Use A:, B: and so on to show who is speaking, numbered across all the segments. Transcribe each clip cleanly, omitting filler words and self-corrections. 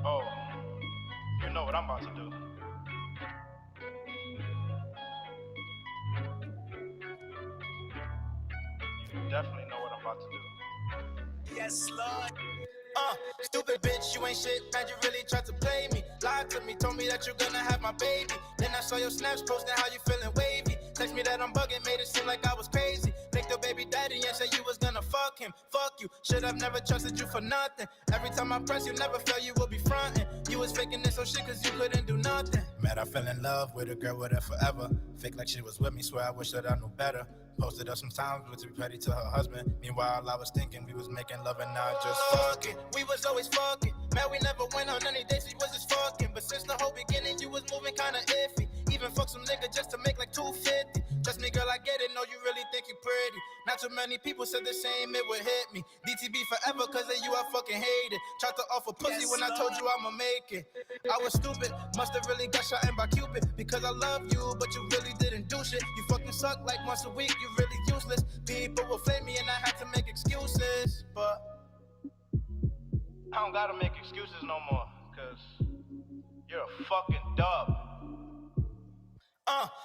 A: Oh, you know what I'm about to do. You definitely know what I'm about to do.
B: Yes, Lord. Stupid bitch, you ain't shit, man, you really tried to play me. Lied to me, told me that you're gonna have my baby. Then I saw your snaps posting how you feeling wavy. Text me that I'm bugging, made it seem like I was crazy. Linked your baby daddy and said you was gonna fuck him. Fuck you, should have never trusted you for nothing. Every time I press, you never felt you would be frontin'. You was faking this so shit cause you couldn't do nothing. Mad, I fell in love with a girl with her forever. Fake like she was with me, swear I wish that I knew better. Posted up sometimes, but to be petty to her husband. Meanwhile, I was thinking we was making love and not just fucking. We was always fucking. Man, we never went on any dates, we was just fucking. But since the whole beginning, you was moving kinda iffy. Even fuck some nigga just to make like 250. Trust me, girl, I get it. No, you really think you pretty. Not too many people said the same, it would hit me. DTB forever, cause of you, I fucking hate it. Tried to offer pussy when I told you I'ma make it. I was stupid, must've really got shot in by Cupid. Because I love you, but you really didn't do shit. You fucking suck like once a week, you really useless. People will flame me and I had to make excuses. But
A: I don't gotta make excuses no more, cause you're a fucking dub.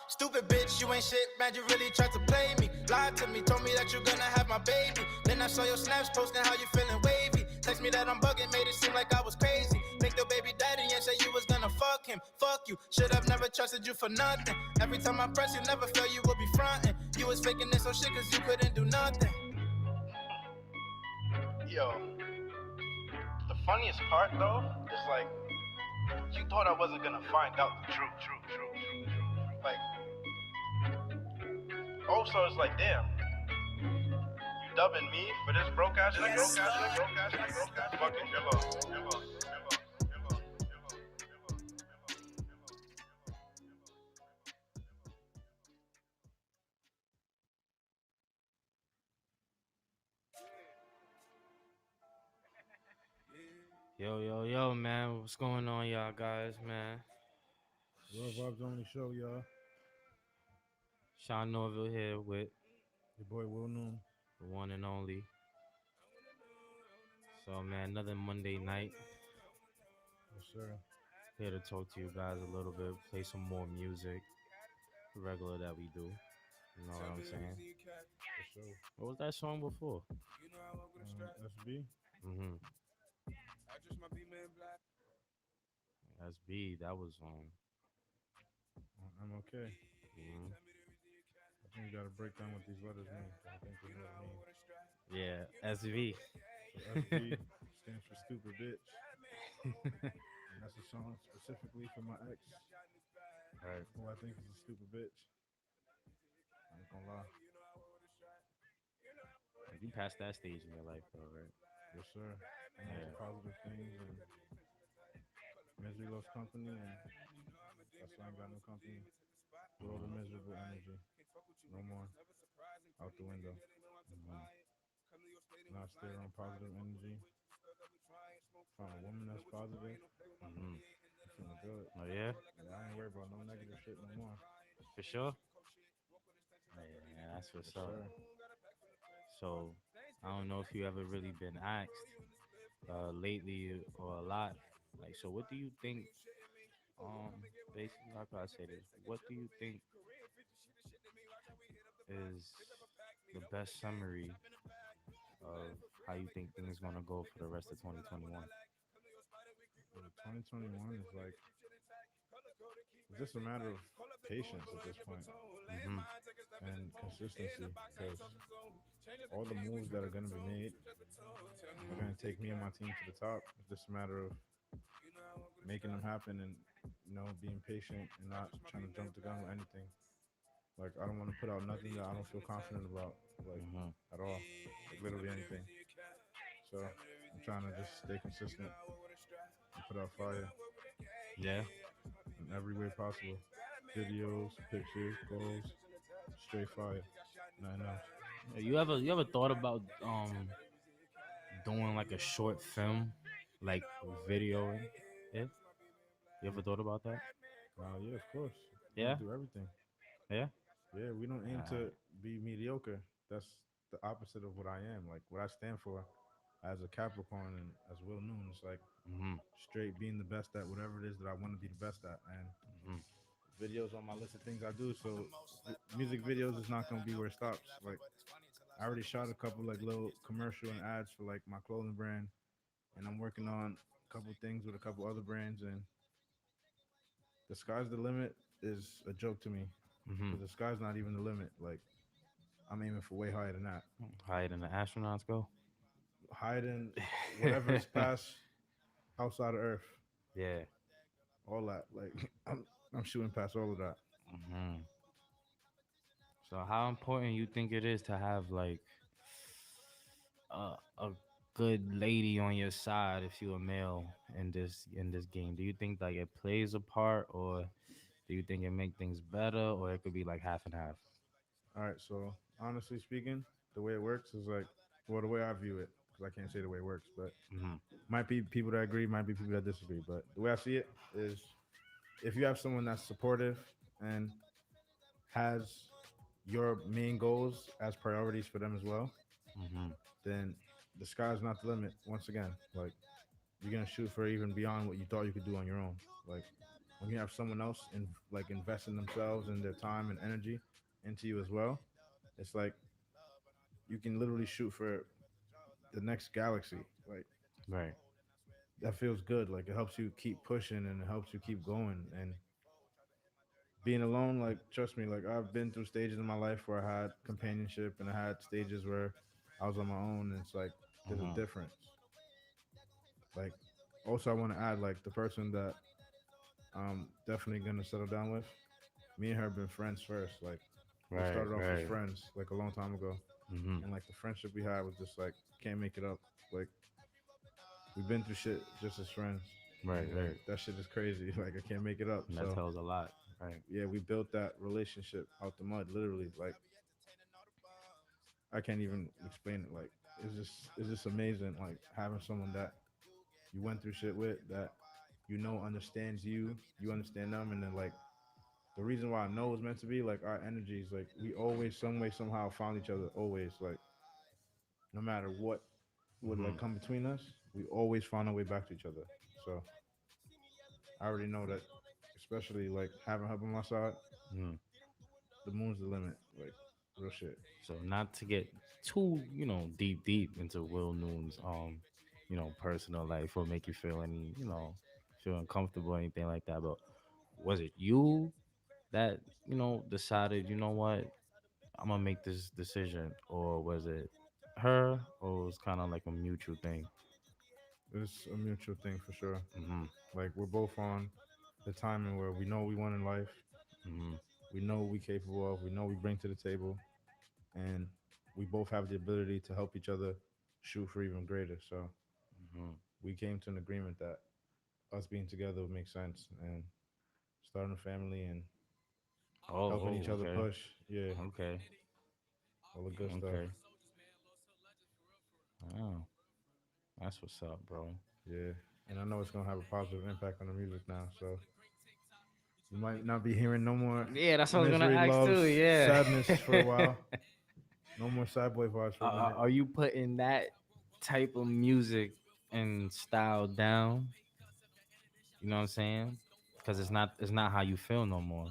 B: Stupid bitch, you ain't shit, man, you really tried to play me. Lied to me, told me that you're gonna have my baby. Then I saw your snaps posting how you feeling wavy. Text me that I'm bugging, made it seem like I was crazy. Linked your baby daddy and said you was gonna fuck him. Fuck you, should have never trusted you for nothing. Every time I press, you never felt you would be frontin'. You was faking this so shit cause you couldn't do nothing.
A: Yo, the funniest part though is like, you thought I wasn't gonna find out the truth. Like, also it's like, damn, you dubbing me for this broke ass nigga? Fucking give up.
C: Yo, man. What's going on, y'all guys, man?
D: Real Vibes Only Show, y'all.
C: Sean Norville here with
D: Your boy Will Noon.
C: the one and only. So, man, another Monday night.
D: Yes, sir.
C: Here to talk to you guys a little bit, play some more music, regular that we do. You know what I'm saying?
D: For sure.
C: What was that song before?
D: SB.
C: Mm-hmm. SB, that was
D: I'm okay.
C: mhm.
D: I think you got to break down what these letters mean. I think we know what it means.
C: Yeah, SV.
D: So SB stands for stupid bitch. And that's a song specifically for my ex,
C: Right.
D: who I think is a stupid bitch. I ain't gonna lie.
C: You passed that stage in your life, though, right?
D: Yes, sir. I'm on to
C: Yeah.
D: positive things, and misery loves company, and that's why I ain't got no company. Throw the miserable energy. No more. Out the window.
C: Mhm.
D: Now stay around positive energy. Find a woman that's positive.
C: Mhm.
D: I'm feeling good.
C: Oh yeah,
D: Yeah, I ain't worried about no negative shit no more.
C: for sure. Yeah, that's what's
D: Yes,
C: up.
D: sir.
C: So, I don't know if you ever really been asked lately or a lot. Like, so what do you think? Basically, how can I say this? What do you think is the best summary of how you think things gonna go for the rest of 2021?
D: 2021 is like it's just a matter of patience at this point
C: Mm-hmm.
D: and consistency because all the moves that are going to be made are going to take me and my team to the top. It's just a matter of making them happen and being patient and not trying to jump the gun with anything. Like I don't want to put out nothing that I don't feel confident about, like
C: Mm-hmm.
D: at all, like literally anything. So I'm trying to just stay consistent and put out fire
C: Yeah.
D: in every way possible. Videos, pictures, clothes, straight fire, nothing else.
C: You ever thought about doing like a short film, like videoing it? You ever thought about that?
D: Yeah, of course. I want
C: Yeah.
D: to do everything.
C: Yeah.
D: Yeah, we don't aim
C: Uh,
D: to be mediocre. That's the opposite of what I am. Like what I stand for as a Capricorn and as Will Noon, it's like
C: Mm-hmm.
D: straight being the best at whatever it is that I want to be the best at. And
C: Mm-hmm.
D: videos on my list of things I do. So music videos is not gonna be where it stops. Like I already shot a couple like little commercial and ads for like my clothing brand, and I'm working on a couple things with a couple other brands. And the sky's the limit is a joke to me
C: Mm-hmm.
D: because the sky's not even the limit. Like I'm aiming for way higher than that.
C: Higher than the astronauts go.
D: Higher than whatever is past outside of Earth,
C: Yeah.
D: all that. Like I'm shooting past all of that.
C: Hmm. So how important you think it is to have like a good lady on your side if you're a male in this game? Do you think like it plays a part, or do you think it make things better, or it could be like half and half?
D: All right, so honestly speaking, the way it works is like, well, the way I view it, because I can't say the way it works, but
C: Mm-hmm.
D: might be people that agree, might be people that disagree. But the way I see it is, if you have someone that's supportive and has your main goals as priorities for them as well,
C: Mm-hmm.
D: then the sky's not the limit. Once again, like you're gonna shoot for even beyond what you thought you could do on your own. Like when you have someone else in like investing themselves and their time and energy into you as well, it's like you can literally shoot for the next galaxy. Like
C: Right.
D: that feels good. Like it helps you keep pushing and it helps you keep going. And being alone, like trust me, like I've been through stages in my life where I had companionship and I had stages where I was on my own. And it's like there's a
C: Mm-hmm.
D: difference. Like also, I want to add like the person that I'm definitely gonna settle down with. Me and her have been friends first. Like we
C: Right.
D: started off as
C: Right.
D: friends like a long time ago,
C: Mm-hmm.
D: and like the friendship we had was just like can't make it up. Like we've been through shit just as friends,
C: Right.
D: and like
C: Right.
D: that shit is crazy. Like I can't make it up.
C: And that
D: So
C: tells a lot. Right.
D: yeah, we built that relationship out the mud, literally. Like I can't even explain it. Like it's just amazing. Like having someone that you went through shit with that you know understands you, you understand them, and then like the reason why I know it's meant to be like our energies, like we always some way somehow found each other. Always like no matter what would
C: Mm-hmm.
D: like come between us, we always found our way back to each other. So I already know that, especially like having her by my side,
C: Mm-hmm.
D: the moon's the limit. Like real shit.
C: So not to get too, deep into Will Noon's personal life or make you feel any, feel uncomfortable or anything like that. But was it you that, decided, what, I'm gonna make this decision, or was it her, or it was kind of like a mutual thing?
D: It's a mutual thing for sure.
C: Mm-hmm.
D: Like we're both on the timing where we know we want in life,
C: Mm-hmm.
D: we know what we capable of, we know we bring to the table, and we both have the ability to help each other shoot for even greater. So
C: Mm-hmm.
D: we came to an agreement that us being together would make sense and starting a family and helping each other
C: Okay.
D: push. Yeah,
C: Okay.
D: all the good stuff.
C: Okay. Oh, that's what's up, bro.
D: Yeah, and I know it's gonna have a positive impact on the music now. So you might not be hearing no more
C: Yeah, that's what I was gonna
D: misery,
C: ask
D: loves,
C: too. Yeah.
D: sadness for a while. No more sad boy vibes for a minute.
C: Are you putting that type of music and style down? You know what I'm saying? Because it's not how you feel no more.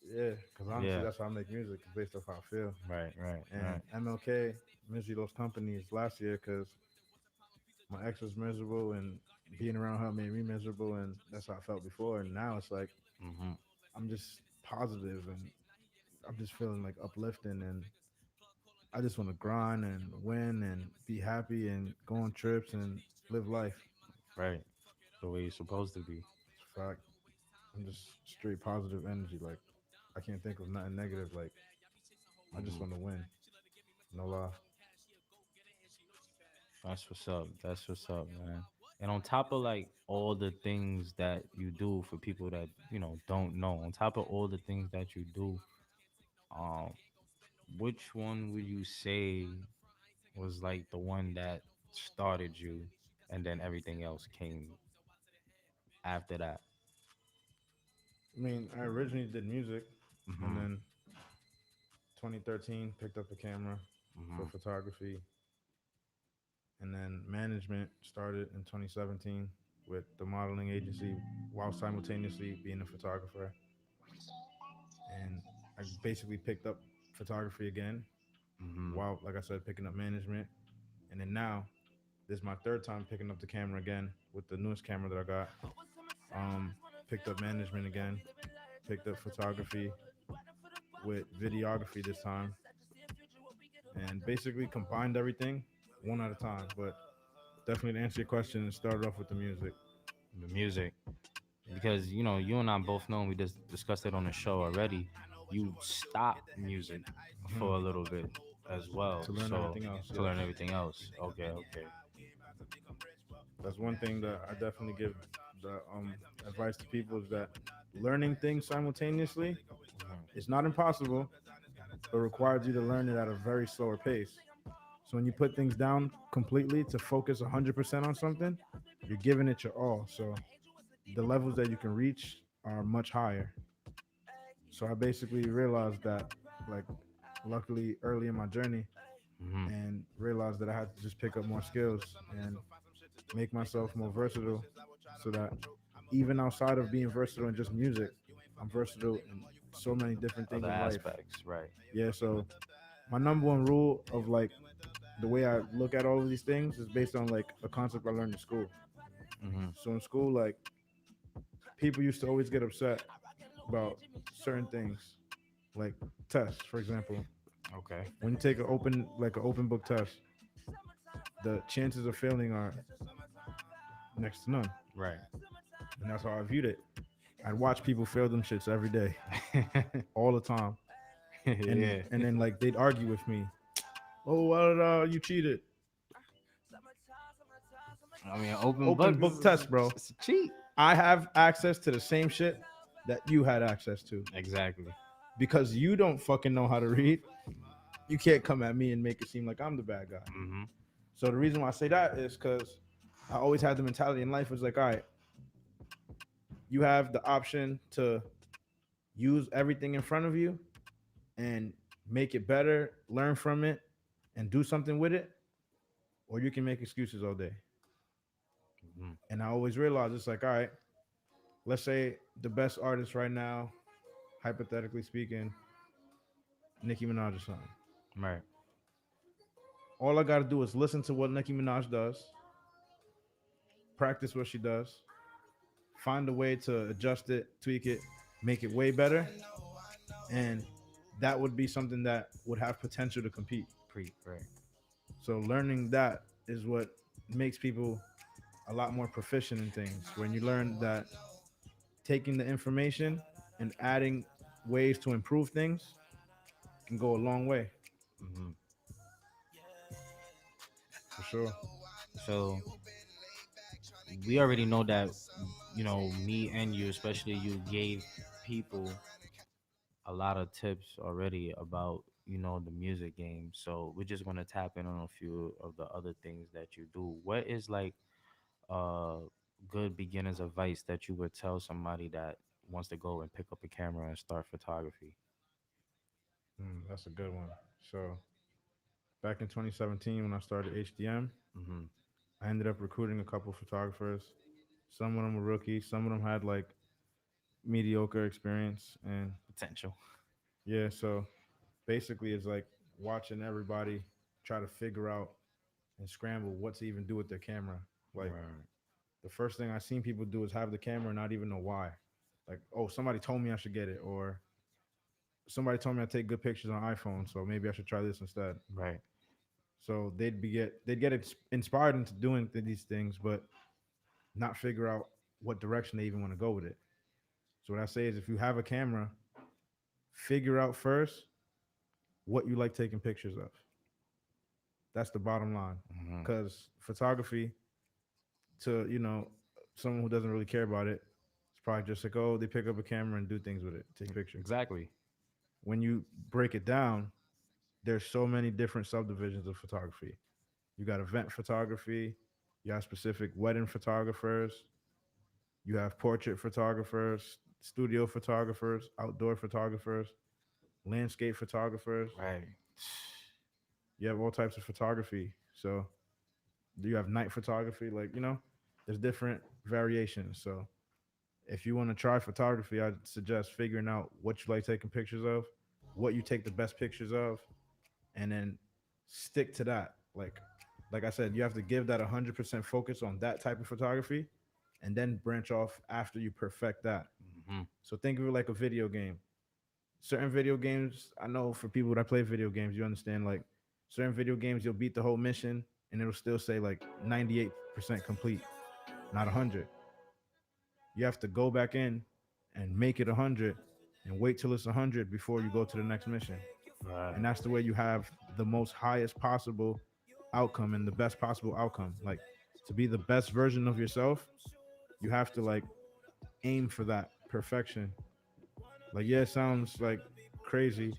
D: Yeah, because honestly,
C: Yeah.
D: that's how I make music. It's based off how I feel.
C: Right. Right.
D: And
C: Right.
D: MLK, Misery Loves Company, last year because my ex was miserable and being around her made me miserable, and that's how I felt before. And now it's like
C: Mm-hmm.
D: I'm just positive and I'm just feeling like uplifting, and I just want to grind and win and be happy and go on trips and live life.
C: Right. The way you're supposed to be.
D: It's a fact. I'm just straight positive energy. Like I can't think of nothing negative. Like I just
C: Mm-hmm.
D: want to win. No lie.
C: That's what's up. That's what's up, man. And on top of like all the things that you do for people that don't know, on top of all the things that you do, um, which one would you say was like the one that started you, and then everything else came after that?
D: I mean, I originally did music, and
C: Mm-hmm.
D: then 2013 picked up a camera for
C: Mm-hmm.
D: photography, and then management started in 2017 with the modeling agency while simultaneously being a photographer. And I basically picked up photography again
C: Mm-hmm.
D: while, like I said, picking up management. And then now, this is my third time picking up the camera again with the newest camera that I got. Picked up management again, picked up photography with videography this time, and basically combined everything one at a time. But definitely to answer your question, it started off with the music.
C: The music, because you know, you and I both know, and we just discussed it on the show already. You stopped music
D: Mhm.
C: for a little bit as well,
D: To learn
C: so
D: everything else,
C: to
D: yes.
C: learn everything else. Okay, okay.
D: That's one thing that I definitely give the advice to people is that learning things simultaneously is not impossible, but requires you to learn it at a very slower pace. So when you put things down completely to focus 100% on something, you're giving it your all. So the levels that you can reach are much higher. So I basically realized that, like, luckily early in my journey,
C: Mm-hmm.
D: and realized that I had to just pick up more skills and make myself more versatile so that even outside of being versatile in just music, I'm versatile in so many different things
C: Other
D: of life.
C: aspects, right?
D: Yeah, so my number one rule of like the way I look at all of these things is based on like a concept I learned in school.
C: Mm-hmm.
D: So in school, like people used to always get upset about certain things, like tests, for example.
C: Okay.
D: When you take an open book test, the chances of failing are next to none.
C: Right.
D: And that's how I viewed it. I'd watch people fail them shits every day, all the time. And
C: Yeah.
D: and then like they'd argue with me. Oh, well, you cheated.
C: I mean, open
D: Open
C: book
D: book test, bro.
C: it's a cheat.
D: I have access to the same shit that you had access to.
C: Exactly.
D: Because you don't fucking know how to read, you can't come at me and make it seem like I'm the bad guy.
C: Mm-hmm.
D: So the reason why I say that is because I always had the mentality in life was like, all right, you have the option to use everything in front of you and make it better, learn from it, and do something with it, or you can make excuses all day.
C: Mm-hmm.
D: And I always realize it's like, all right, let's say the best artist right now, hypothetically speaking, Nicki Minaj or something.
C: Right.
D: All I gotta do is listen to what Nicki Minaj does, practice what she does, find a way to adjust it, tweak it, make it way better, and that would be something that would have potential to compete.
C: Right.
D: So learning that is what makes people a lot more proficient in things. When you learn that taking the information and adding ways to improve things can go a long way,
C: Mm-hmm.
D: for sure.
C: So we already know that, you know, me and you, especially you, gave people a lot of tips already about, you know, the music game. So we're just gonna tap in on a few of the other things that you do. What is like uh good beginner's advice that you would tell somebody that wants to go and pick up a camera and start photography?
D: That's a good one. So back in 2017, when I started HDM,
C: Mm-hmm.
D: I ended up recruiting a couple photographers. Some of them were rookies. Some of them had like mediocre experience. And
C: Potential.
D: yeah, so basically it's like watching everybody try to figure out and scramble what to even do with their camera. Like
C: Right.
D: the first thing I seen people do is have the camera and not even know why. Like, oh, somebody told me I should get it, or somebody told me I take good pictures on iPhone, so maybe I should try this instead.
C: Right.
D: So they'd get inspired into doing these things, but not figure out what direction they even want to go with it. So what I say is, if you have a camera, figure out first what you like taking pictures of. That's the bottom line.
C: Mm-hmm.
D: Because photography, to someone who doesn't really care about it, it's probably just like, oh, they pick up a camera and do things with it, take pictures.
C: Exactly.
D: When you break it down, there's so many different subdivisions of photography. You got event photography, you have specific wedding photographers, you have portrait photographers, studio photographers, outdoor photographers, landscape photographers.
C: Right.
D: You have all types of photography. So Do you have night photography? Like, there's different variations. So if you want to try photography, I'd suggest figuring out what you like taking pictures of, what you take the best pictures of, and then stick to that. Like I said, you have to give that 100% focus on that type of photography, and then branch off after you perfect that.
C: Hmm.
D: So think of it like a video game. Certain video games, I know for people that play video games, you understand, like certain video games, you'll beat the whole mission and it'll still say like 98% complete, not 100. You have to go back in and make it 100 and wait till it's 100 before you go to the next mission.
C: Right.
D: And that's the way you have the most highest possible outcome and the best possible outcome. Like, to be the best version of yourself, you have to like aim for that perfection. Like, yeah, it sounds like crazy,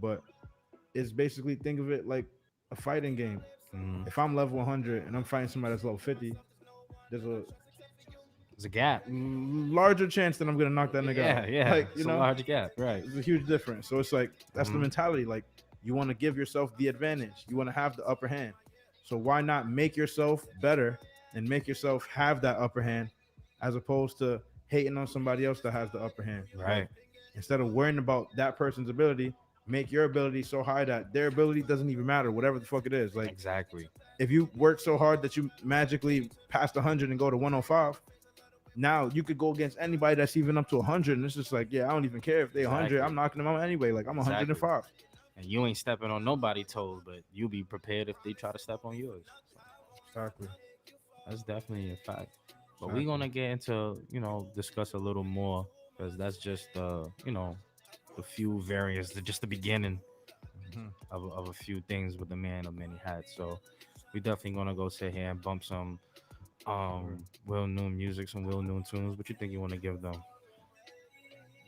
D: but it's basically, think of it like a fighting game.
C: Mm.
D: If I'm level 100 and I'm fighting somebody that's level 50, there's a
C: There's a gap.
D: larger chance that I'm gonna knock that nigga
C: Yeah,
D: out.
C: yeah.
D: Like,
C: It's a large gap, right?
D: it's a huge difference. So it's like, that's the
C: Mhm.
D: mentality. Like, you want to give yourself the advantage. You want to have the upper hand. So why not make yourself better and make yourself have that upper hand, as opposed to hating on somebody else that has the upper hand.
C: Right.
D: Like, instead of worrying about that person's ability, make your ability so high that their ability doesn't even matter, whatever the fuck it is. Like,
C: Exactly.
D: if you work so hard that you magically pass 100 and go to 105, now you could go against anybody that's even up to 100, and it's just like, yeah, I don't even care if they 100.
C: Exactly.
D: I'm knocking them out anyway. Like, I'm 105.
C: And you ain't stepping on nobody's toes, but you be prepared if they try to step on yours.
D: Exactly.
C: That's definitely a fact. But
D: Exactly.
C: we're gonna get into, discuss a little more, because that's just the few variants, just the beginning
D: Mhm.
C: of a few things with the man of many hats. So we definitely gonna go sit here and bump some Will Noon music, some Will Noon tunes. What you think you want to give them?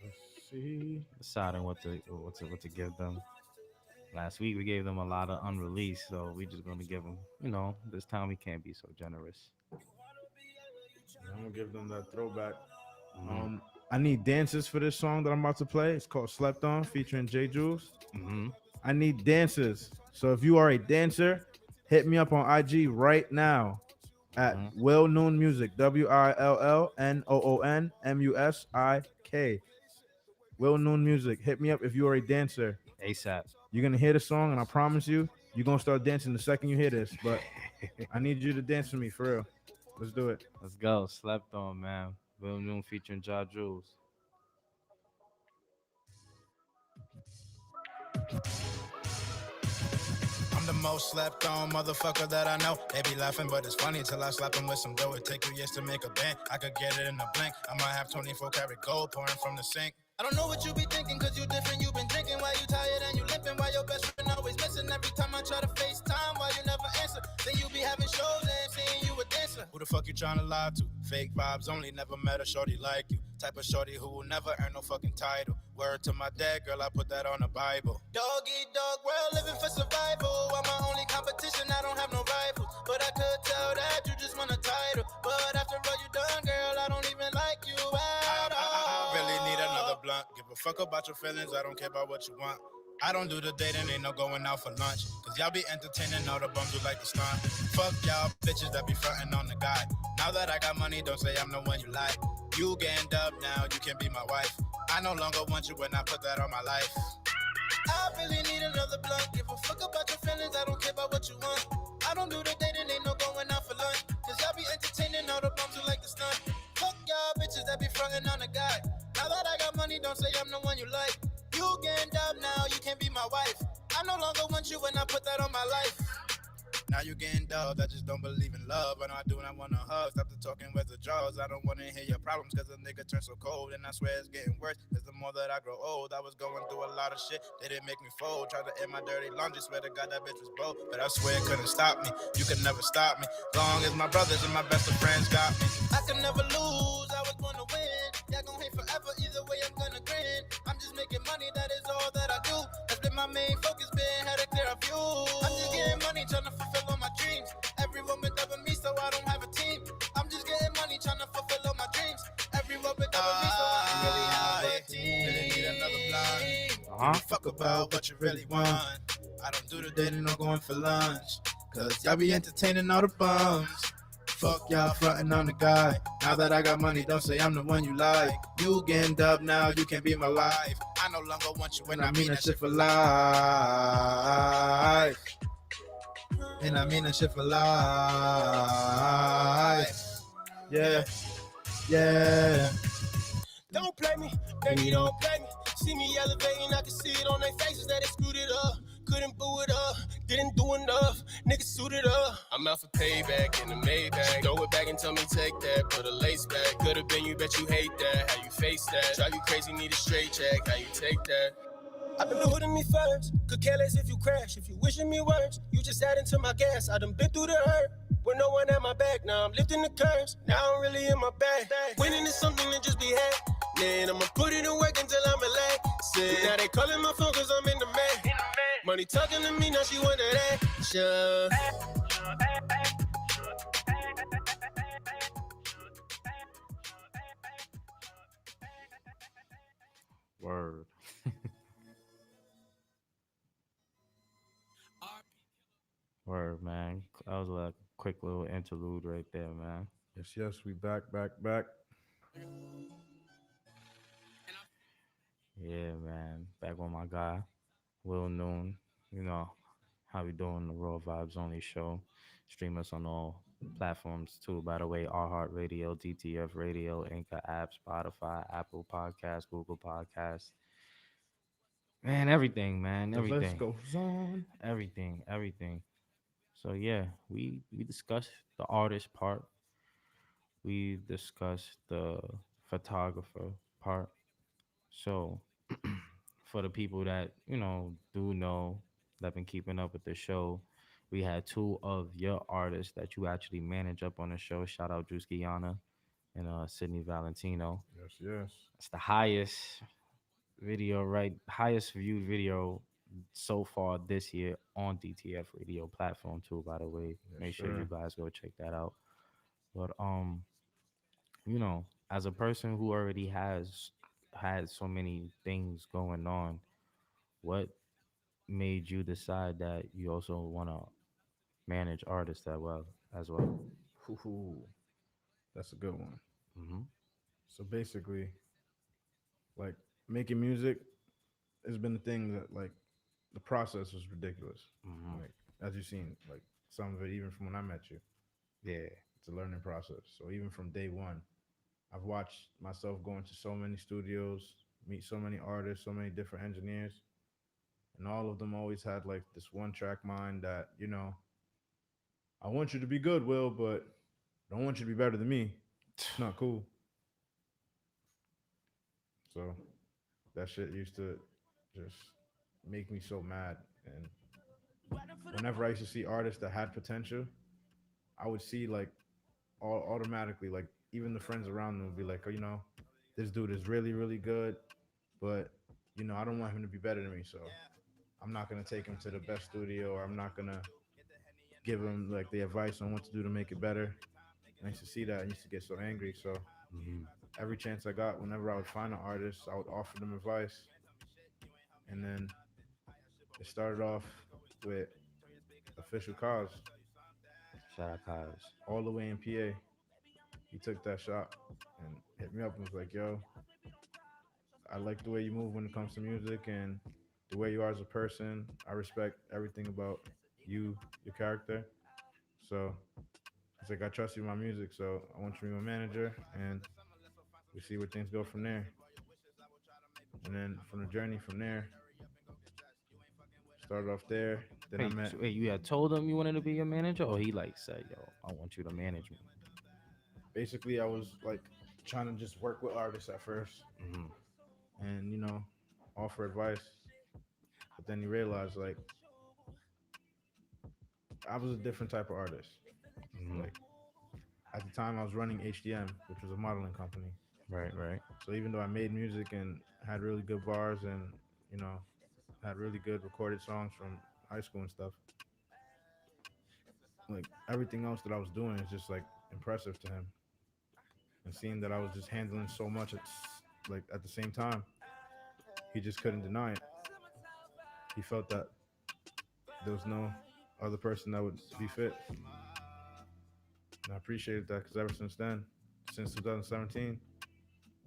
D: Let's see.
C: Deciding what to give them. Last week we gave them a lot of unreleased, so we just gonna give them. This time we can't be so generous.
D: I'm gonna give them that throwback.
C: Mhm.
D: I need dances for this song that I'm about to play. It's called "Slept On" featuring J. Jules.
C: Mhm.
D: I need dancers. So if you are a dancer, hit me up on IG right now at
C: Mhm.
D: Will Noon Music. WILLNOONMUSIK. Will Noon Music. Hit me up if you are a dancer.
C: ASAP.
D: You're gonna hear the song, and I promise you, you're gonna start dancing the second you hear this. But I need you to dance for me, for real. Let's do it.
C: Let's go. Slept on, man. Will Noon featuring Ja Jules.
B: I'm the most slept on motherfucker that I know. They be laughing, but it's funny till I slap them with some dough. It take 2 years to make a band. I could get it in a blink. I might have 24 karat gold pouring from the sink. I don't know what you be thinking, cause you different. You been drinking while you tired and you limping. While your best friend always missing. Every time I try to FaceTime, why you never answer? Then you be having shows and seeing you a dancer. Who the fuck you trying to lie to? Fake vibes only, never met a shorty like you. Type of shorty who will never earn no fucking title. Word to my dad, girl, I put that on the Bible. Dog eat dog world, living for survival. I'm my only competition, I don't have no rivals. But I could tell that you just want a title. But after all you done, girl, I don't even like you at all. I really need another blunt. Give a fuck about your feelings, I don't care about what you want. I don't do the dating, ain't no going out for lunch. Cause y'all be entertaining all the bums who like to stunt. Fuck y'all bitches that be frontin' on the guy. Now that I got money, don't say I'm the one you like. You gained up now, you can be my wife. I no longer want you when I put that on my life. I really need another blunt. Give a fuck about your feelings, I don't care about what you want. I don't do the dating, ain't no going out for lunch. Cause y'all be entertaining all the bums who like to stunt. Fuck y'all bitches that be frontin' on the guy. Now that I got money, don't say I'm the one you like. You gained up now, you can be my wife. I no longer want you when I put that on my life. Now you getting dubbed, I just don't believe in love. I know I do and I wanna hug. Stop the talking with the jaws. I don't wanna hear your problems cause a nigga turns so cold. And I swear it's getting worse cause the more that I grow old. I was going through a lot of shit that didn't make me fold. Tried to end my dirty laundry, swear to God that bitch was bold. But I swear it couldn't stop me, you could never stop me. Long as my brothers and my best of friends got me. I can never lose, I was born to win. Y'all gon' hate forever, either way I'm gonna grin. I'm just making money, that is all that I do. That's been my main focus, been had a clear view. I'm just getting money, trying to fulfill all my dreams. Every woman double me, so I don't have a team. I'm just getting money, trying to fulfill all my dreams. Every woman double me, so I don't really have a team. Really need another blind. Fuck about what you really want. I don't do the dating, no going for lunch. Cause y'all be entertaining all the bums. Fuck y'all frontin' on the guy. Now that I got money, don't say I'm the one you like. You getting dubbed now, you can be my life. I no longer want you when I mean that shit for life. And I mean that shit for life. Yeah, yeah. Don't play me, baby, don't play me. See me elevating, I can see it on their faces that they screwed it up. Couldn't boo it up, didn't do enough. Niggas suited up. I'm out for payback in the Maybach. Throw it back and tell me take that. Put a lace back. Could've been you, bet you hate that. How you face that? Drive you crazy, need a straight check. How you take that? I've been putting me first. Could care less if you crash. If you wishing me worse, you just add into my gas. I done been through the hurt. With no one at my back, now I'm lifting the curse. Now I'm really in my bag. Winning is something that just be had. Man, I'ma put it in work until I'm relaxed. Now they calling my phone cause I'm in the man. Money talking to me, now she want that action.
C: Word. Word, man. That was a quick little interlude right there, man.
D: Yes, we back.
C: Yeah, man. Back with my guy, Will Noon. You know how we doing the Raw Vibes Only show. Stream us on all platforms too. By the way, iHeartRadio, DTF Radio, Anchor app, Spotify, Apple Podcasts, Google Podcasts. Man, everything, man,
D: The list
C: everything,
D: goes on.
C: everything. So yeah, we discussed the artist part. We discussed the photographer part. So for the people that do know that been keeping up with the show, we had two of your artists that you actually manage up on the show. Shout out Juice Guyana and Sydney Valentino.
D: Yes.
C: It's the highest video, right? Highest viewed video so far this year on DTF radio platform too, by the way.
D: Yes,
C: Make sure
D: sir.
C: you guys go check that out. But as a person who already has had so many things going on, what made you decide that you also want to manage artists that well as well?
D: Hoo-hoo. That's a good one.
C: Mm-hmm.
D: So basically, like making music has been a thing that like the process was ridiculous.
C: Mm-hmm.
D: Like as you've seen, like some of it even from when I met you,
C: Yeah.
D: it's a learning process. So even from day one, I've watched myself go into so many studios, meet so many artists, so many different engineers, and all of them always had like this one track mind that I want you to be good, Will, but I don't want you to be better than me. It's not cool. So that shit used to just make me so mad. And whenever I used to see artists that had potential, I would see like automatically, like even the friends around them would be like, oh, this dude is really, really good, but I don't want him to be better than me. So I'm not gonna take him to the best studio, or I'm not gonna give him like the advice on what to do to make it better. And I used to see that and used to get so angry. So
C: Mm-hmm.
D: every chance I got, whenever I would find an artist, I would offer them advice. And then it started off with Official Cause,
C: Shout out Kaz.
D: all the way in PA. He took that shot and hit me up and was like, yo, I like the way you move when it comes to music and the way you are as a person. I respect everything about you, your character. So it's like, I trust you with my music. So I want you to be my manager, and we see where things go from there. And then from the journey from there, started off there. Then I
C: Wait,
D: met,
C: so wait, you had told him you wanted to be your manager, or he like said, "Yo, I want you to manage me."
D: basically, I was like trying to just work with artists at first
C: Mm-hmm.
D: and, offer advice. But then you realize, like, I was a different type of artist.
C: Mm-hmm.
D: Like, at the time, I was running HDM, which was a modeling company.
C: Right.
D: So even though I made music and had really good bars and, you know, had really good recorded songs from high school and stuff, like everything else that I was doing is just like impressive to him. And seeing that I was just handling so much at the same time, he just couldn't deny it. He felt that there was no other person that would be fit. And I appreciated that because ever since then, since 2017,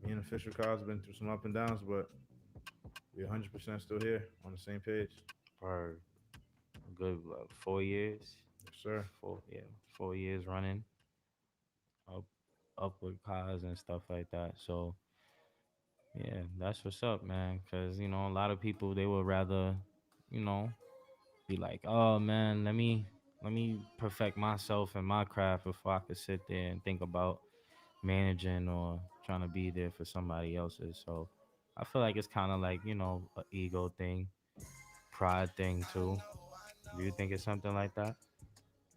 D: me and Official Cause been through some up and downs, but we're 100% still here on the same page.
C: For a good 4 years.
D: Yes, sir.
C: 4 years running up with cars and stuff like that. So yeah, that's what's up, man. Cause a lot of people they would rather, you know, be like, oh man, let me perfect myself and my craft before I could sit there and think about managing or trying to be there for somebody else's. So I feel like it's kind of like a ego thing, pride thing too. Do you think it's something like that?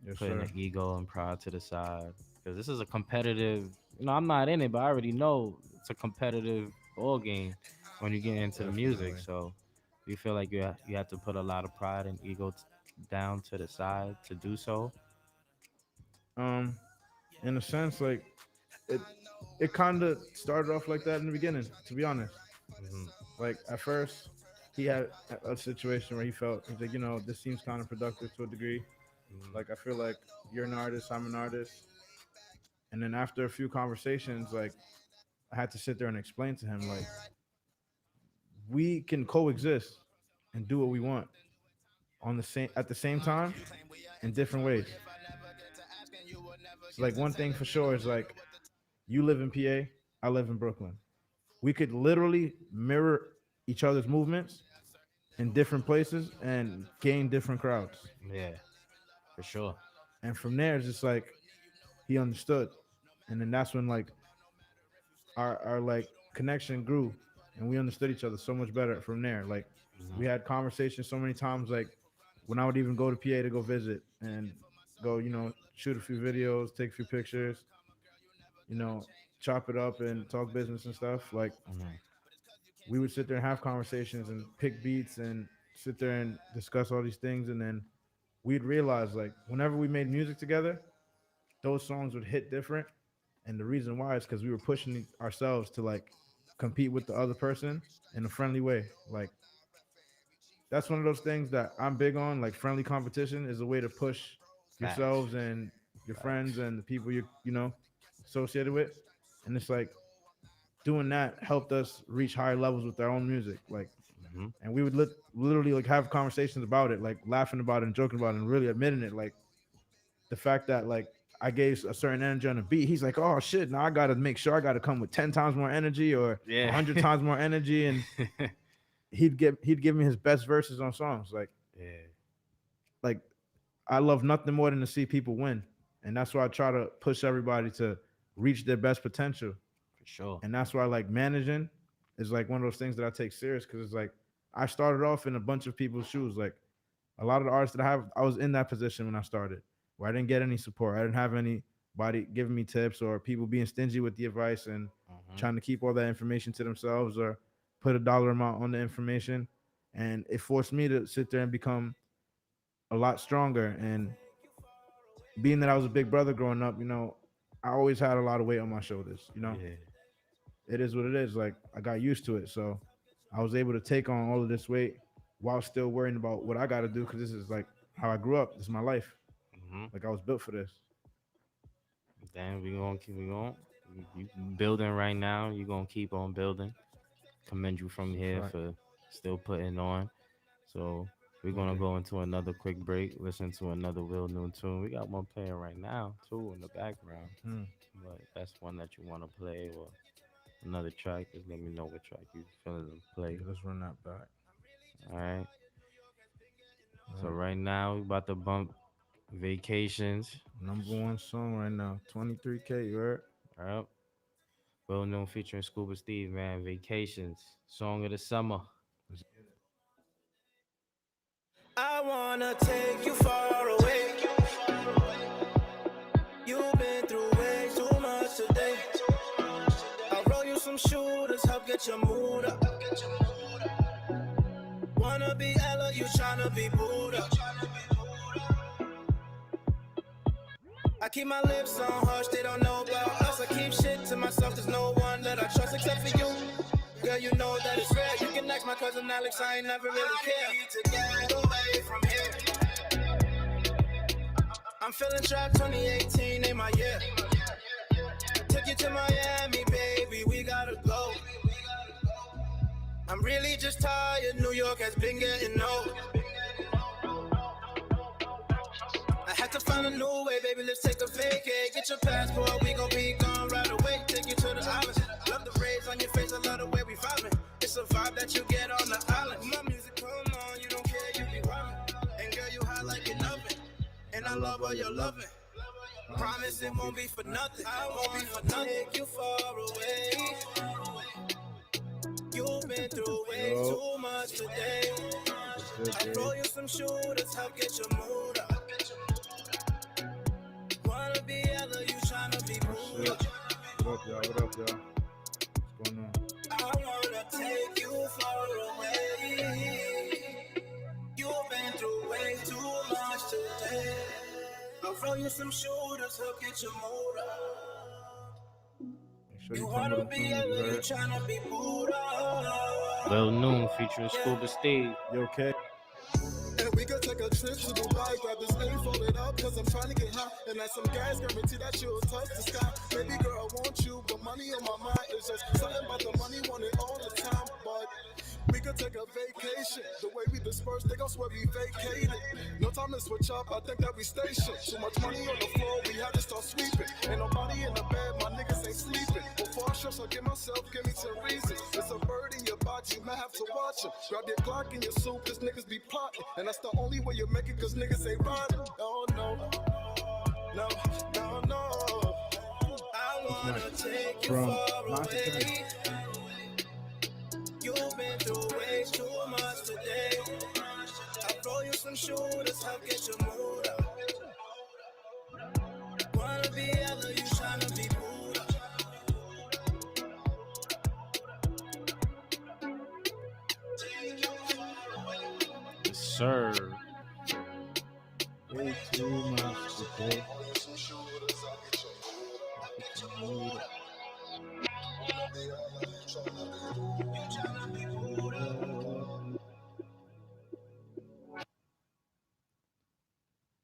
D: Yes,
C: Putting
D: sir.
C: the ego and pride to the side because this is a competitive. I'm not in it, but I already know it's a competitive ball game when you get into the music.
D: Definitely.
C: So you feel like you have to put a lot of pride and ego down to the side to do so.
D: Um, in a sense, like it, it kind of started off like that in the beginning. To be honest,
C: Hmm.
D: like at first, he had a situation where he felt he's like, this seems kind of productive to a degree. Like I feel like you're an artist, I'm an artist, and then after a few conversations, like I had to sit there and explain to him like we can coexist and do what we want on the same at the same time in different ways. So like one thing for sure is like you live in PA, I live in Brooklyn. We could literally mirror each other's movements in different places and gain different crowds.
C: Yeah, for sure.
D: And from there, it's just like he understood, and then that's when like our like connection grew, and we understood each other so much better from there. Like
C: Hmm.
D: we had conversations so many times, like when I would even go to PA to go visit and go, shoot a few videos, take a few pictures, you know, chop it up and talk business and stuff. Like
C: Hmm.
D: we would sit there and have conversations and pick beats and sit there and discuss all these things, and then we'd realize like whenever we made music together, those songs would hit different. And the reason why is because we were pushing ourselves to like compete with the other person in a friendly way. Like that's one of those things that I'm big on. Like friendly competition is a way to push
C: Facts.
D: yourselves and your friends
C: Facts.
D: and the people you associated with. And it's like doing that helped us reach higher levels with our own music. Like,
C: Hmm.
D: and we would literally like have conversations about it, like laughing about it and joking about it and really admitting it. Like the fact that like I gave a certain energy on the beat, he's like, oh shit, now I gotta make sure I gotta come with 10 times more energy or a
C: Yeah.
D: hundred times more energy, and he'd give me his best verses on songs.
C: Yeah,
D: Like I love nothing more than to see people win, and that's why I try to push everybody to reach their best potential.
C: for sure.
D: And that's why like managing is like one of those things that I take serious because it's like I started off in a bunch of people's shoes. Like a lot of the artists that I was in that position when I started, where I didn't get any support. I didn't have anybody giving me tips or people being stingy with the advice and
C: Hmm.
D: trying to keep all that information to themselves or put a dollar amount on the information. And it forced me to sit there and become a lot stronger. And being that I was a big brother growing up, I always had a lot of weight on my shoulders.
C: Yeah.
D: It is what it is. Like I got used to it. So I was able to take on all of this weight while still worrying about what I got to do because this is like how I grew up. This is my life.
C: Hmm.
D: Like I was built for this.
C: Then we going you building right now. You gonna keep on building. Commend you from here
D: Right.
C: for still putting on. So we're
D: Thank
C: gonna
D: you.
C: go into another quick break. Listen to another Will Noon tune. We got one playing right now too in the background.
D: Hmm.
C: But that's one that you want to play or another track. Just let me know what track you feeling to play.
D: Yeah, let's run that back.
C: All right.
D: All
C: So
D: right.
C: right now we about to bump Vacations.
D: Number one song right now. 23K, you heard?
C: All right. Will Noon featuring Scuba Steve, man. Vacations. Song of the summer.
D: Let's get it.
B: I wanna take you far away. You've been through way too much today. I'll roll you some shooters, help get your mood up. Wanna be Ella, you tryna be Buddha. I keep my lips on hush, they don't know about us. I keep shit to myself, there's no one that I trust except for you. Girl, you know that it's rare. You can ask my cousin Alex, I ain't never really care. To get away from here. I'm feeling trapped 2018, ain't my year. Took you to Miami, baby, we gotta go. I'm really just tired, New York has been getting old. I had to find a new way, baby, let's take a vacay. Get your passport, we gon' be gone right away. Take you to the islands. Love the rays on your face, I love the way we vibing. It's a vibe that you get on the island. My music come on, you don't care, you be wildin'. And girl, you hot like an oven. And I love all your loving. Promise it won't be for nothing. I won't be for nothing. Take you far away. You've been through way too much today. I throw you some shooters, help get your mood up. Wanna be Ella, you tryna be Buddha.
D: What up, y'all? What up, y'all? What's going on?
B: I wanna take you far away. You've been through way too much today. I'll throw you some shooters, help get your mood up.
D: Make sure
B: You
D: you
B: wanna
D: come
B: be
D: with
B: Ella, you
D: the
B: tryna be Buddha.
C: Lil Noon featuring Scuba Steve.
D: You okay?
E: And we could take a trip to Dubai, grab this thing, fold it up, cause I'm trying to get high. And that's some gas, guarantee that you'll touch the sky. Baby girl, I want you, but money on my mind is just something about the money, want it all the time. But we could take a vacation. The way we disperse, they gon' swear we vacated. No time to switch up, I think that we station. Too much money on the floor, we had to start sweeping. Ain't nobody in the bed, my niggas ain't sleeping. Before I stress, I give myself, give me 10 reasons. It's a bird in your box, you might have to watch it. Grab your Glock in your soup, cause niggas be plotting. And that's the only way you make it, cause niggas ain't riding. Oh no, no, no, no.
B: I wanna take you
D: From
B: far
D: Monte
B: away. You've been through way too much today. I'll throw you some shooters, help get your mood up. Wanna be Ella, you tryna be Buddha.
C: Yes, sir.
D: Way too much today.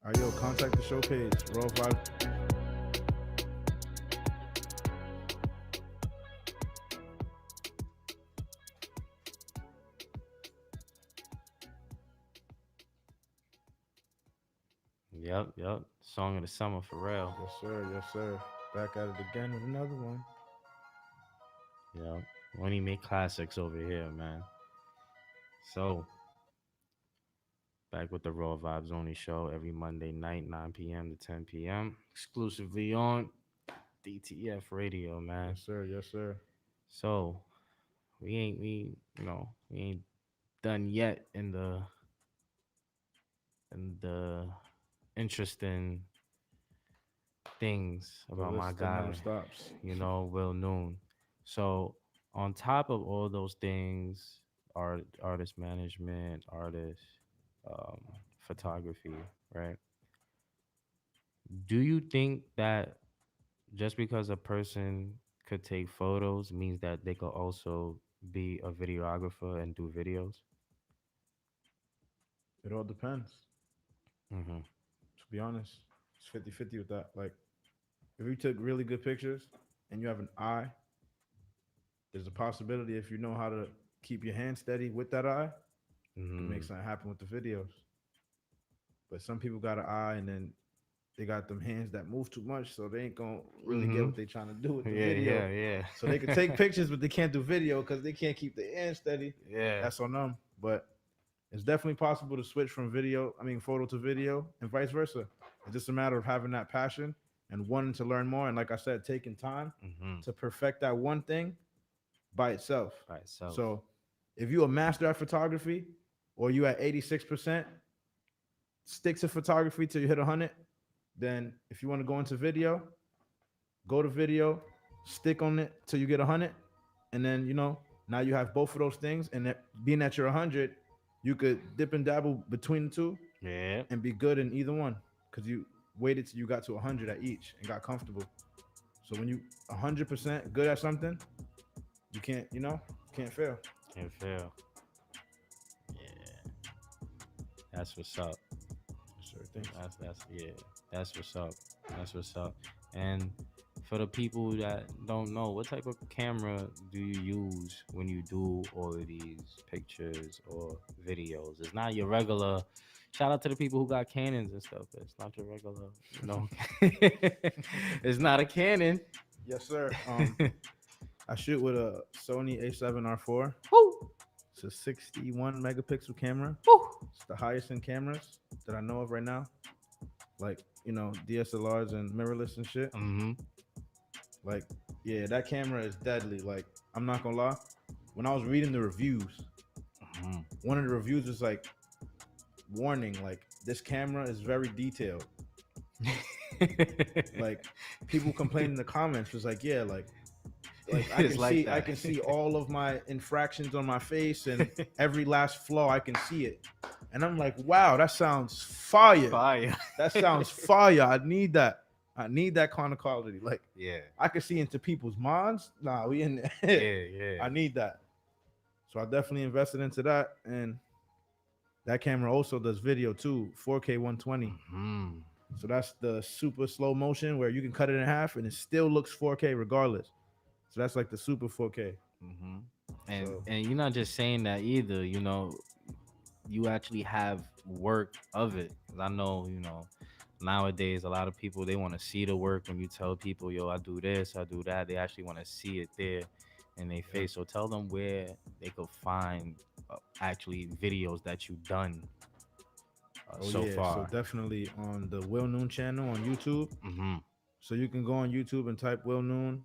D: Alright, yo, contact the show page. Raw Vibe.
C: Yep. Song of the summer for real.
D: Yes, sir. Yes, sir. Back at it again with another one.
C: Yep. When he make classics over here, man. So, back with the Raw Vibes Only show every Monday night, 9 p.m. to 10 p.m. Exclusively on DTF Radio, man.
D: Yes, sir. Yes, sir.
C: So, we ain't done yet in the interesting things about my
D: list that
C: guy,
D: never stops.
C: Will Noon. So on top of all those things, artist management, photography, right? Do you think that just because a person could take photos means that they could also be a videographer and do videos?
D: It all depends.
C: Mm-hmm.
D: To be honest, it's 50-50 with that. Like, if you took really good pictures and you have an eye, there's a possibility if you know how to keep your hand steady with that eye, you can make something happen with the videos. But some people got an eye and then they got them hands that move too much, so they ain't gonna really get what they trying to do with the video.
C: Yeah.
D: So they can take pictures, but they can't do video because they can't keep their hand steady.
C: Yeah.
D: That's on them. But it's definitely possible to switch from photo to video and vice versa. It's just a matter of having that passion and wanting to learn more. And like I said, taking time to perfect that one thing by itself. So if you're a master at photography or you at 86%, stick to photography till you hit 100. Then if you want to go into video, go to video, stick on it till you get 100. And then, now you have both of those things. And being that you're 100, you could dip and dabble between the two and be good in either one because you waited till you got to 100 at each and got comfortable. So when you 100% good at something, you can't fail.
C: Can't fail. Yeah. That's what's up.
D: Sure thing.
C: That's That's what's up. That's what's up. And for the people that don't know, what type of camera do you use when you do all of these pictures or videos? It's not your regular. Shout out to the people who got Canons and stuff. But it's not your regular, you know. It's not a Canon.
D: Yes, sir. I shoot with a Sony A7R4.
C: Woo,
D: It's a 61 megapixel camera.
C: woo.
D: It's the highest in cameras that I know of right now. Like, DSLRs and mirrorless and shit.
C: Mm-hmm.
D: Like, yeah, that camera is deadly. Like, I'm not gonna lie. When I was reading the reviews,
C: Mm-hmm.
D: one of the reviews was like, warning, like, this camera is very detailed. Like, people complaining in the comments was like, yeah, like I
C: It's
D: can
C: like
D: see I
C: that.
D: can see all of my infractions on my face and every last flaw I can see it. And I'm like, wow, that sounds fire.
C: Fire.
D: That sounds fire. I need that. I need that kind of quality. Like,
C: Yeah.
D: I can see into people's minds. Nah, we in there.
C: Yeah. Yeah.
D: I need that. So I definitely invested into that. And that camera also does video too, 4K 120.
C: Hmm.
D: So that's the super slow motion where you can cut it in half and it still looks 4K regardless. So that's like the super 4K.
C: Mm-hmm. And
D: So-
C: and you're not just saying that either. You know, you actually have work of it. 'Cause I know, nowadays a lot of people they want to see the work. When you tell people, yo, I do this, I do that, they actually want to see it there in their face. So tell them where they could find actually videos that you've done so far.
D: So definitely on the Will Noon channel on YouTube.
C: Mm-hmm.
D: So you can go on YouTube and type Will Noon,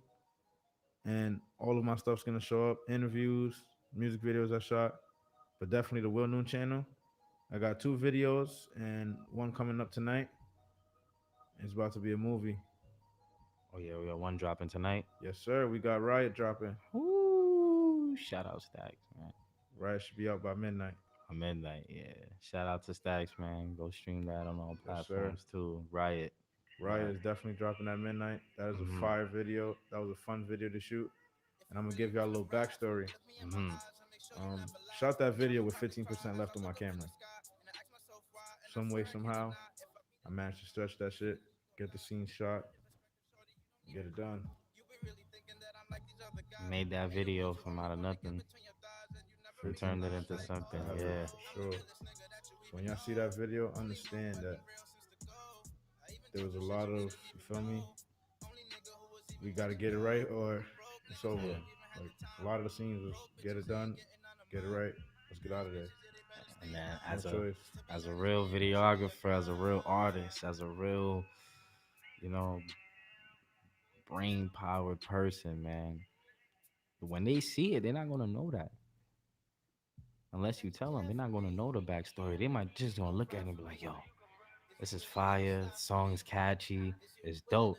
D: and all of my stuff's gonna show up. Interviews, music videos I shot, but definitely the Will Noon channel. I got 2 videos and one coming up tonight. It's about to be a movie.
C: Oh yeah, we got one dropping tonight.
D: Yes, sir. We got Riot dropping.
C: Ooh, shout out Stacks, man.
D: Riot should be out by midnight.
C: Midnight, yeah. Shout out to Stacks, man. Go stream that on all
D: Yes, sir.
C: platforms too. Riot.
D: Riot is definitely dropping at midnight. That is
C: Mhm.
D: a fire video. That was a fun video to shoot. And I'm gonna give y'all a little backstory.
C: Hmm.
D: Shot that video with 15% left on my camera. Some way, somehow, I managed to stretch that shit, get the scene shot, get it done.
C: Made that video from out of nothing and turned it into something. Yeah.
D: For sure. So when y'all see that video, understand that there was a lot of, you feel me? We gotta get it right or it's over.
C: Yeah.
D: Like a lot of the scenes was get it done, get it right, let's get out of there.
C: And man,
D: No choice.
C: as a real videographer, as a real artist, as a real, you know, brain powered person, man. When they see it, they're not gonna know that. Unless you tell them, they're not gonna know the backstory. They might just gonna look at it and be like, yo, this is fire, the song is catchy, it's dope.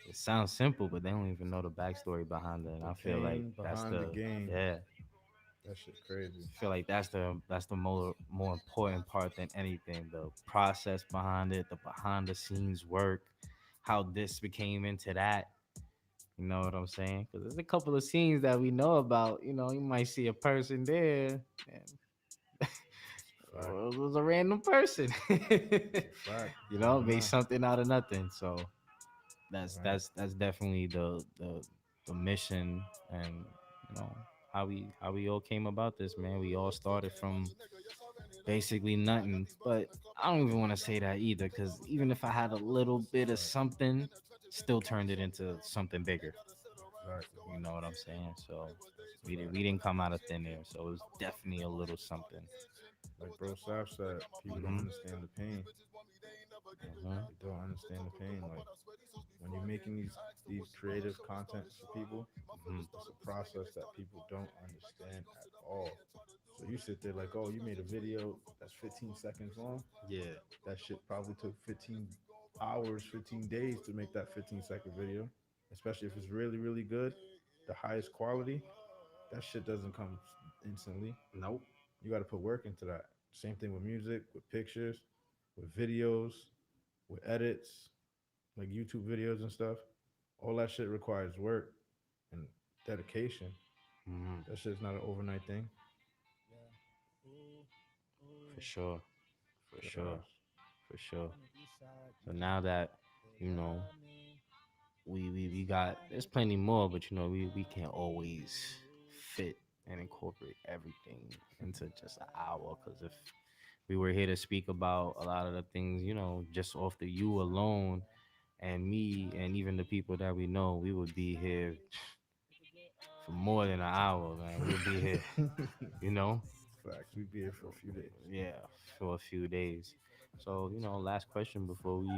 C: It sounds simple, but they don't even know the backstory behind it. And
D: The
C: I feel like
D: pain
C: that's
D: behind the game.
C: yeah.
D: That shit crazy.
C: I feel like that's the more important part than anything. The process behind it, the behind the scenes work, how this became into that. You know what I'm saying? Because there's a couple of scenes that we know about. You know, you might see a person there, and well, it was a random person.
D: Fact.
C: You know,
D: Yeah.
C: made something out of nothing. So that's
D: Right.
C: that's definitely the mission, and how we all came about this, man. We all started from basically nothing, but I don't even want to say that either, because even if I had a little bit of something, still turned it into something bigger.
D: Exactly.
C: You know what I'm saying? So we didn't come out of thin air, so it was definitely a little something.
D: Like Bro Sap said, people don't
C: Mhm.
D: understand the pain.
C: Mhm.
D: They don't understand the pain. Like when you're making these creative content for people,
C: Mhm.
D: it's a process that people don't understand at all. So you sit there like, oh, you made a video that's 15 seconds long.
C: Yeah.
D: That shit probably took 15 hours, 15 days to make that 15-second video. Especially if it's really, really good, the highest quality. That shit doesn't come instantly.
C: Nope.
D: You got to put work into that. Same thing with music, with pictures, with videos, with edits, like YouTube videos and stuff. All that shit requires work and dedication.
C: Mhm.
D: That shit's not an overnight thing.
C: For sure. For sure. for sure. So now that you know we got there's plenty more, but we can't always fit and incorporate everything into just an hour. Because if we were here to speak about a lot of the things, just off the you alone and me and even the people that we know, we would be here for more than an hour, man. We would be here, you know,
D: Facts. We be here for a few days.
C: yeah, for a few days. So, last question before we,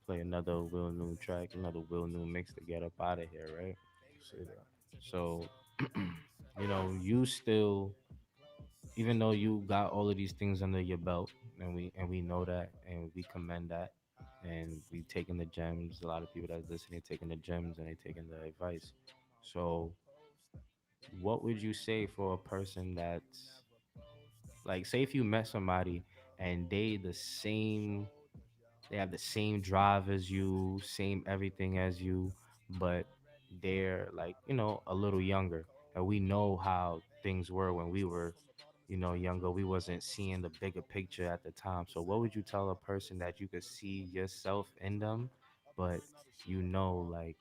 C: play another Will New track, another Will New mix to get up out of here, right?
D: Say that.
C: So, you still, even though you got all of these things under your belt, and we know that, and we commend that, and we taking the gems. A lot of people that's listening taking the gems and they taking the advice. So, what would you say for a person that's like, say if you met somebody and they have the same drive as you, same everything as you, but they're like, a little younger. And we know how things were when we were, younger. We wasn't seeing the bigger picture at the time. So what would you tell a person that you could see yourself in them, but like,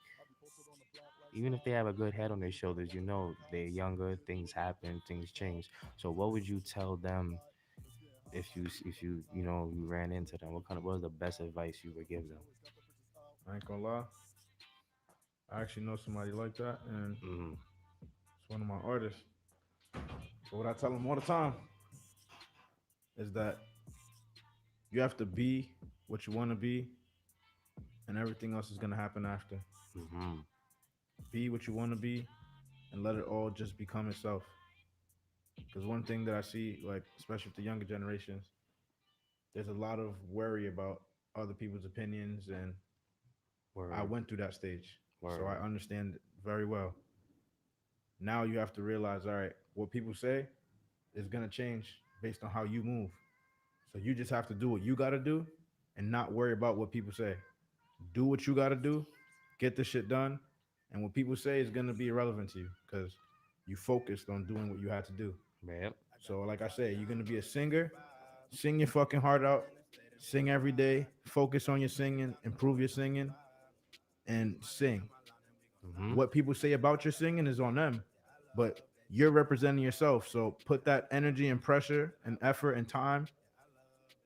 C: even if they have a good head on their shoulders, they're younger, things happen, things change. So what would you tell them if you ran into them? What was the best advice you would give them?
D: I ain't gonna lie. I actually know somebody like that, and
C: Mm-hmm.
D: it's one of my artists. So what I tell them all the time is that you have to be what you want to be, and everything else is gonna happen after.
C: Mm-hmm.
D: Be what you want to be, and let it all just become itself. Because one thing that I see, like especially with the younger generations, there's a lot of worry about other people's opinions, and I
C: Word.
D: went through that stage, so I
C: Word.
D: understand it very well. Now you have to realize, all right, what people say is gonna change based on how you move. So you just have to do what you gotta do, and not worry about what people say. Do what you gotta do, get the shit done, and what people say is gonna be irrelevant to you because you focused on doing what you had to do.
C: Yep.
D: So, like I say, you're gonna be a singer. Sing your fucking heart out. Sing every day. Focus on your singing. Improve your singing, and sing.
C: Mm-hmm.
D: What people say about your singing is on them, but you're representing yourself. So put that energy and pressure and effort and time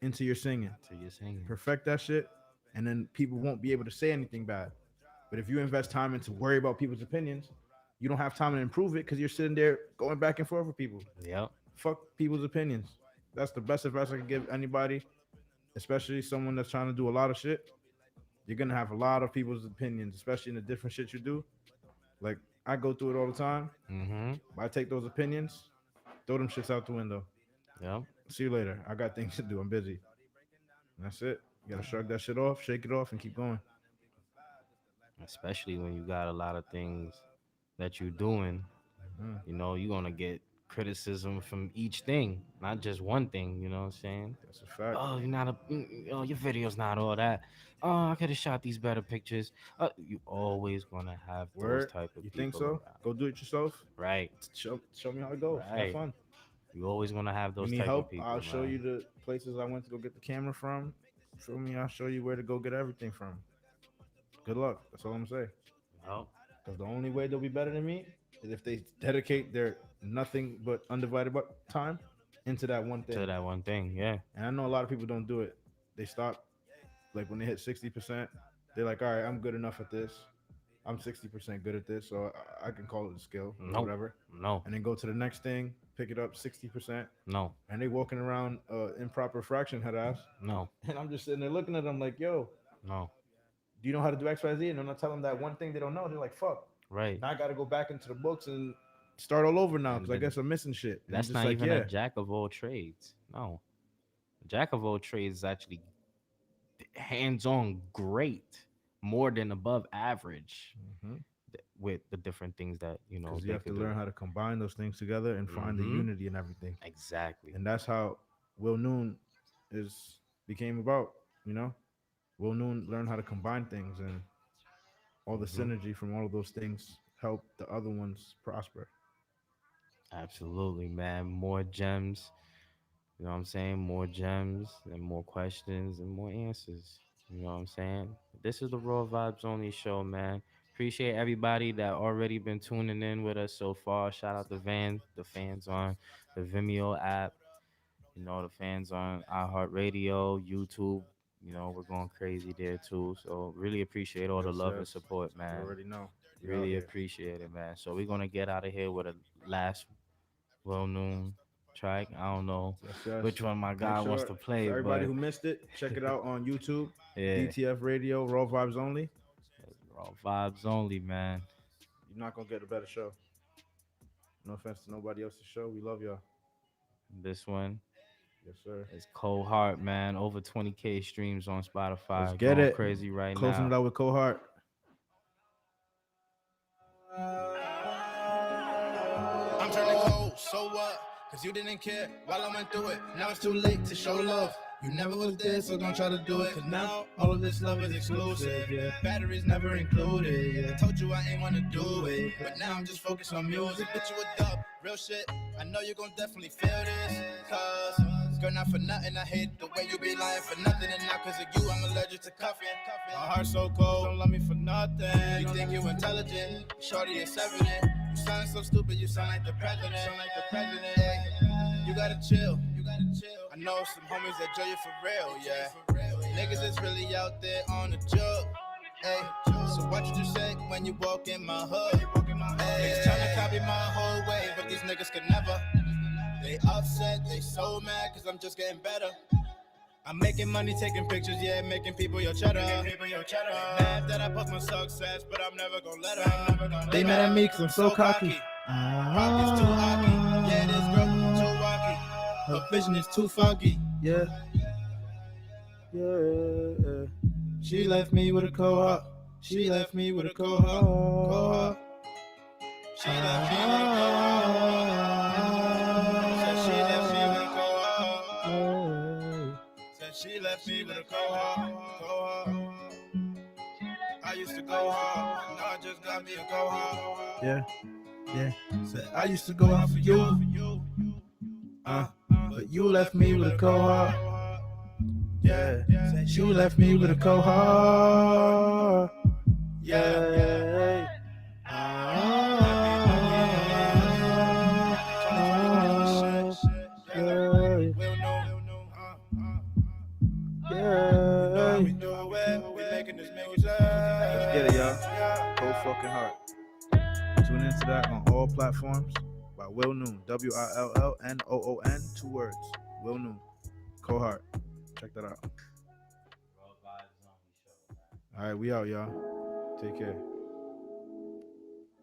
D: into your singing.
C: So you're singing.
D: Perfect that shit, and then people won't be able to say anything bad. But if you invest time into worry about people's opinions, you don't have time to improve it because you're sitting there going back and forth with people.
C: Yep.
D: Fuck people's opinions. That's the best advice I can give anybody, especially someone that's trying to do a lot of shit. You're gonna have a lot of people's opinions, especially in the different shit you do. Like I go through it all the time.
C: Mm-hmm.
D: I take those opinions, throw them shits out the window.
C: Yep.
D: See you later. I got things to do. I'm busy. And that's it. You gotta shrug that shit off, shake it off, and keep going.
C: Especially when you got a lot of things that you're doing,
D: Mhm.
C: you're gonna get criticism from each thing, not just one thing. You know what I'm saying?
D: That's a fact.
C: Oh, you're not oh, your video's not all that. Oh, I could have shot these better pictures. You always gonna have those
D: Word?
C: type of
D: You think
C: people
D: so?
C: around.
D: Go do it yourself.
C: Right.
D: Show me how it goes. Have
C: Right.
D: fun.
C: You always gonna have
D: You
C: those
D: need
C: type of
D: help?
C: people,
D: I'll show you
C: man.
D: the places I went to go get the camera from. Feel me? I'll show you where to go get everything from. Good luck. That's all I'm saying.
C: Oh,
D: Because the only way they'll be better than me is if they dedicate their nothing but undivided time into that one
C: to
D: thing.
C: that one thing, yeah.
D: And I know a lot of people don't do it. They stop like when they hit 60%. They're like, all right, I'm good enough at this. I'm 60% good at this, so I can call it a skill or
C: No,
D: whatever.
C: no,
D: And then go to the next thing, pick it up 60%,
C: no,
D: and they walking around improper fraction head ass.
C: no,
D: And I'm just sitting there looking at them like, yo,
C: no.
D: do you know how to do X, Y, Z? And then I tell them that one thing they don't know. They're like, fuck.
C: Right.
D: Now I got to go back into the books and start all over now
C: And
D: because I
C: then
D: guess I'm missing shit. And I'm
C: that's
D: just
C: not
D: like,
C: even a
D: yeah,
C: jack of all trades. No. Jack of all trades is actually hands-on great, more than above average with the different things that
D: because you
C: they
D: have to
C: could do.
D: learn how to combine those things together and find the
C: Mm-hmm.
D: unity and everything.
C: Exactly.
D: And that's how Will Noon is became about. You know, Will Noon learned how to combine things, and all the
C: Mm-hmm.
D: synergy from all of those things help the other ones prosper.
C: Absolutely, man. More gems. You know what I'm saying? More gems and more questions and more answers. You know what I'm saying? This is the Raw Vibes Only show, man. Appreciate everybody that already been tuning in with us so far. Shout out the fans on the Vimeo app, you know, the fans on iHeartRadio, YouTube. You know, we're going crazy there too. So really appreciate all the
D: Yes,
C: love and
D: yes.
C: support,
D: You
C: man.
D: already know. We out
C: Really
D: here.
C: appreciate it, man. So we're gonna get out of here with a last well noon track. I don't know
D: Yes, yes.
C: which one my
D: Make
C: guy wants
D: sure
C: to play,
D: for everybody
C: but
D: who missed it, check it out on YouTube.
C: yeah,
D: DTF Radio, Raw Vibes Only.
C: Raw Vibes Only, man.
D: You're not gonna get a better show. No offense to nobody else's show. We love y'all.
C: This one
D: Yes, sir.
C: is Cold Heart, man. Over 20K streams on
D: Let's
C: Spotify.
D: get
C: Going
D: it.
C: crazy right
D: Closing
C: now.
D: it out with Cold Heart.
B: I'm turning cold, so what? Cause you didn't care while I went through it. Now it's too late to show love. You never was there, so don't try to do it. Cause now all of this love is exclusive. Yeah. Batteries never included. Yeah. I told you I ain't wanna do it. But now I'm just focused on music. Bitch, you a dub. Real shit. I know you gon' definitely feel this. Cause girl, not for nothing. I hate the way you be lying for nothing. And not cause of you, I'm allergic to cuffing. My heart so cold, don't love me for nothing. You think you intelligent? Shorty, it's evident. You sound so stupid, you sound like the president. You gotta chill. I know some homies that joy you for real, yeah. Niggas is really out there on the jug. Hey, so what you say when you walk in my hood? Niggas tryna copy my whole way, but these niggas could never. They upset, they so mad, cause I'm just getting better. I'm making money, taking pictures, yeah, making people your cheddar. Mad that I post my success, but I'm never gonna let her. They mad at me cause I'm so cocky. Pockets too hockey, yeah, this girl too rocky. Her vision is too foggy, yeah. Yeah. She left me with a cohort. She left me with a cohort. She left me with a cohort. Said she left me with a cohort. Said she left me with a cohort. I used to go hard. Now I just got me a cohort. Yeah. Said I used to go out for you. But you left me with a cohort. Yeah. Said you left me with a cohort. Yeah. Let's get it, y'all. Cold fucking heart. Tune into that on all platforms by Will Noon. WILLNOON. 2 words. Will Noon. Cold Heart. Check that out.
C: Raw Vibes Only show, man.
D: All right, we out, y'all. Take care.